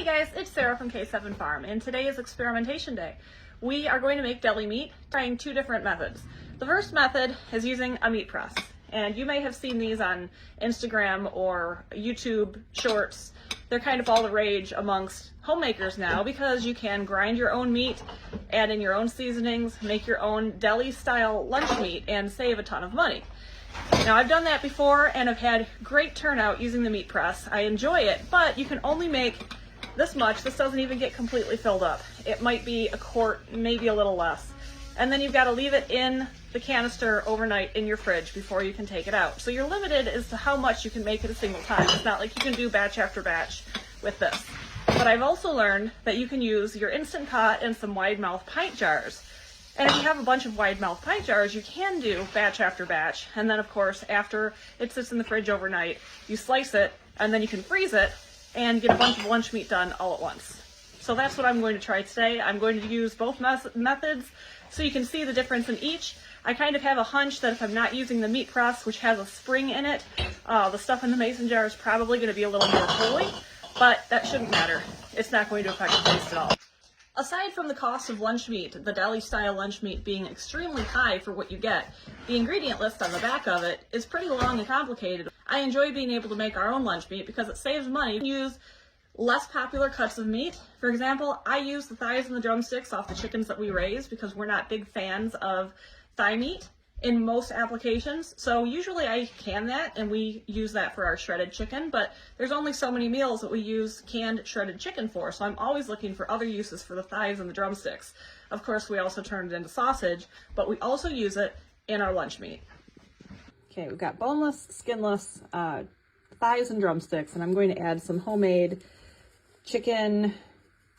guys, it's Sarah from K7 Farm, and today is experimentation day. We are going to make deli meat, trying two different methods. The first method is using a meat press, and you may have seen these on Instagram or YouTube shorts. They're kind of all the rage amongst homemakers now because you can grind your own meat, add in your own seasonings, make your own deli-style lunch meat, and save a ton of money. Now, I've done that before and have had great turnout using the meat press. I enjoy it, but you can only make this much. This doesn't even get completely filled up. It might be a quart, maybe a little less. And then you've got to leave it in the canister overnight in your fridge before you can take it out. So you're limited as to how much you can make at a single time. It's not like you can do batch after batch with this. But I've also learned that you can use your Instant Pot and some wide mouth pint jars. And if you have a bunch of wide mouth pint jars, you can do batch after batch. And then of course, after it sits in the fridge overnight, you slice it and then you can freeze it and get a bunch of lunch meat done all at once. So that's what I'm going to try today. I'm going to use both methods so you can see the difference in each. I kind of have a hunch that if I'm not using the meat press, which has a spring in it, the stuff in the mason jar is probably going to be a little more holy, but that shouldn't matter. It's not going to affect the taste at all. Aside from the cost of lunch meat, the deli-style lunch meat being extremely high for what you get, the ingredient list on the back of it is pretty long and complicated. I enjoy being able to make our own lunch meat because it saves money. You can use less popular cuts of meat. For example, I use the thighs and the drumsticks off the chickens that we raise because we're not big fans of thigh meat in most applications. So usually I can that and we use that for our shredded chicken, but there's only so many meals that we use canned shredded chicken for. So I'm always looking for other uses for the thighs and the drumsticks. Of course, we also turn it into sausage, but we also use it in our lunch meat. Okay, we've got boneless, skinless thighs and drumsticks, and I'm going to add some homemade chicken,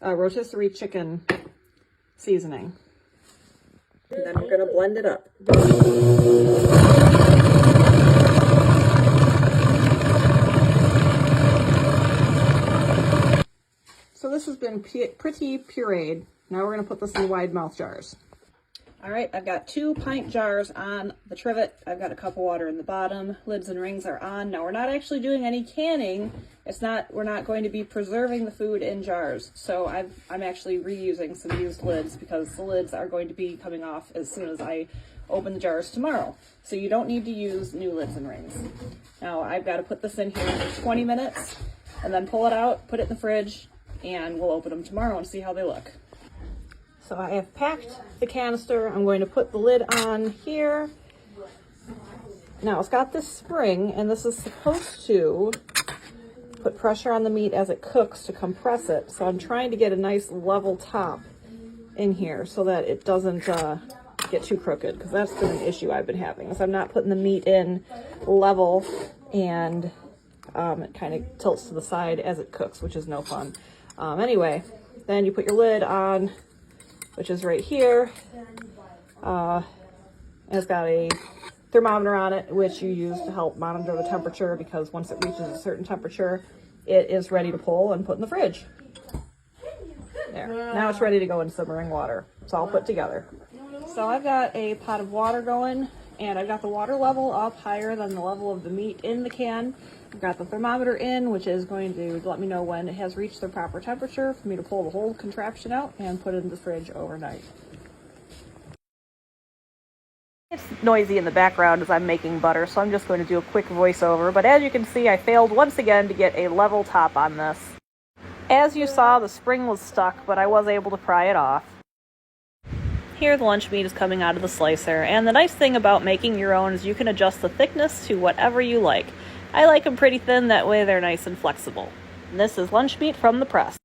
rotisserie chicken seasoning. And then we're going to blend it up. So this has been pretty pureed. Now we're going to put this in wide mouth jars. All right, I've got 2 pint jars on the trivet. I've got a cup of water in the bottom. Lids and rings are on. Now we're not actually doing any canning. We're not going to be preserving the food in jars. So I'm actually reusing some used lids because the lids are going to be coming off as soon as I open the jars tomorrow. So you don't need to use new lids and rings. Now I've got to put this in here for 20 minutes and then pull it out, put it in the fridge, and we'll open them tomorrow and see how they look. So I have packed the canister. I'm going to put the lid on here. Now it's got this spring, and this is supposed to put pressure on the meat as it cooks to compress it. So I'm trying to get a nice level top in here so that it doesn't get too crooked, because that's been an issue I've been having. So I'm not putting the meat in level, and it kind of tilts to the side as it cooks, which is no fun. Anyway, then you put your lid on, which is right here. And it's got a thermometer on it, which you use to help monitor the temperature, because once it reaches a certain temperature, it is ready to pull and put in the fridge. There. Now it's ready to go in simmering water. It's all put together. So I've got a pot of water going, and I've got the water level up higher than the level of the meat in the can. I've got the thermometer in, which is going to let me know when it has reached the proper temperature for me to pull the whole contraption out and put it in the fridge overnight. It's noisy in the background as I'm making butter, so I'm just going to do a quick voiceover. But as you can see, I failed once again to get a level top on this. As you saw, the spring was stuck, but I was able to pry it off. Here the lunch meat is coming out of the slicer, and the nice thing about making your own is you can adjust the thickness to whatever you like. I like them pretty thin, that way they're nice and flexible. And this is lunch meat from the press.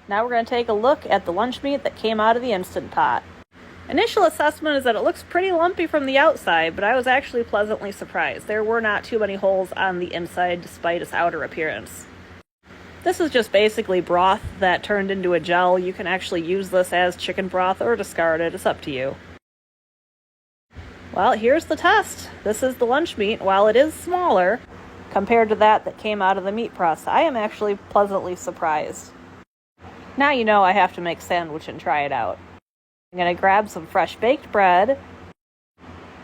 Now we're going to take a look at the lunch meat that came out of the Instant Pot. Initial assessment is that it looks pretty lumpy from the outside, but I was actually pleasantly surprised. There were not too many holes on the inside despite its outer appearance. This is just basically broth that turned into a gel. You can actually use this as chicken broth or discard it. It's up to you. Well, here's the test. This is the lunch meat. While it is smaller compared to that came out of the meat press, I am actually pleasantly surprised. Now you know I have to make sandwich and try it out. I'm going to grab some fresh baked bread.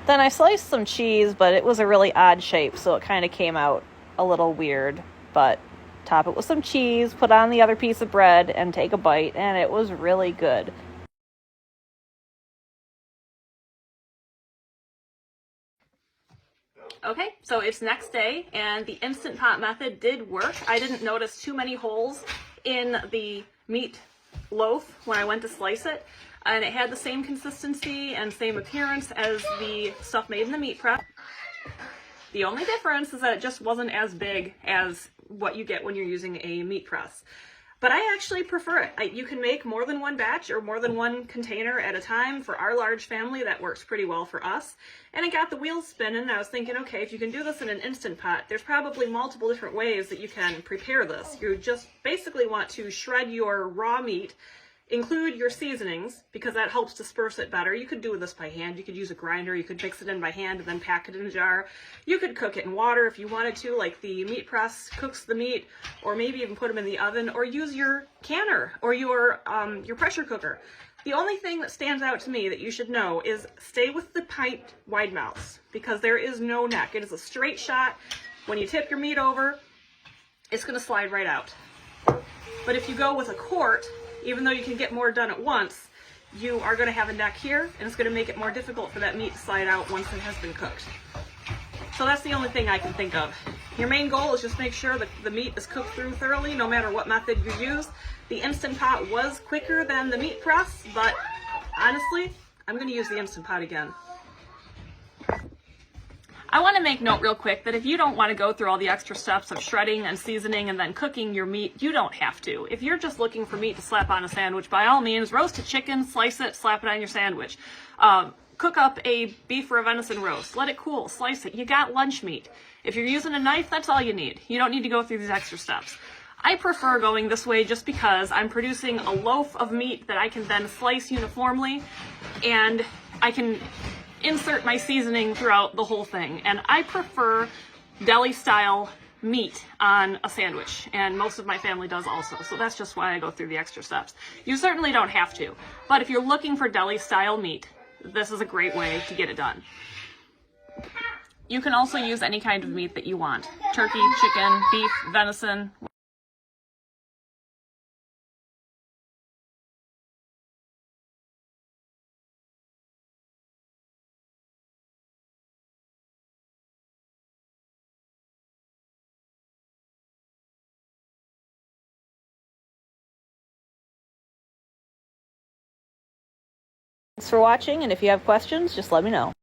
Then I sliced some cheese, but it was a really odd shape, so it kind of came out a little weird, but top it with some cheese, put on the other piece of bread, and take a bite, and it was really good. Okay, so it's next day, and the Instant Pot method did work. I didn't notice too many holes in the meat loaf when I went to slice it, and it had the same consistency and same appearance as the stuff made in the meat prep. The only difference is that it just wasn't as big as what you get when you're using a meat press. But I actually prefer it. You can make more than one batch or more than one container at a time. For our large family, that works pretty well for us. And it got the wheels spinning, and I was thinking, okay, if you can do this in an Instant Pot, there's probably multiple different ways that you can prepare this. You just basically want to shred your raw meat, include your seasonings, because that helps disperse it better. You could do this by hand. You could use a grinder. You could mix it in by hand and then pack it in a jar. You could cook it in water if you wanted to, like the meat press cooks the meat, or maybe even put them in the oven, or use your canner or your pressure cooker. The only thing that stands out to me that you should know is stay with the pint wide mouths, because there is no neck. It is a straight shot. When you tip your meat over, it's going to slide right out. But if you go with a quart, even though you can get more done at once, you are going to have a neck here, and it's going to make it more difficult for that meat to slide out once it has been cooked. So that's the only thing I can think of. Your main goal is just make sure that the meat is cooked through thoroughly, no matter what method you use. The Instant Pot was quicker than the meat press, but honestly, I'm going to use the Instant Pot again. I want to make note real quick that if you don't want to go through all the extra steps of shredding and seasoning and then cooking your meat, you don't have to. If you're just looking for meat to slap on a sandwich, by all means, roast a chicken, slice it, slap it on your sandwich. Cook up a beef or a venison roast. Let it cool, slice it. You got lunch meat. If you're using a knife, that's all you need. You don't need to go through these extra steps. I prefer going this way just because I'm producing a loaf of meat that I can then slice uniformly, and I can insert my seasoning throughout the whole thing. And I prefer deli style meat on a sandwich, and most of my family does also, so that's just why I go through the extra steps. You certainly don't have to, but if you're looking for deli style meat, this is a great way to get it done. You can also use any kind of meat that you want: turkey, chicken, beef, venison. Thanks for watching, and if you have questions, just let me know.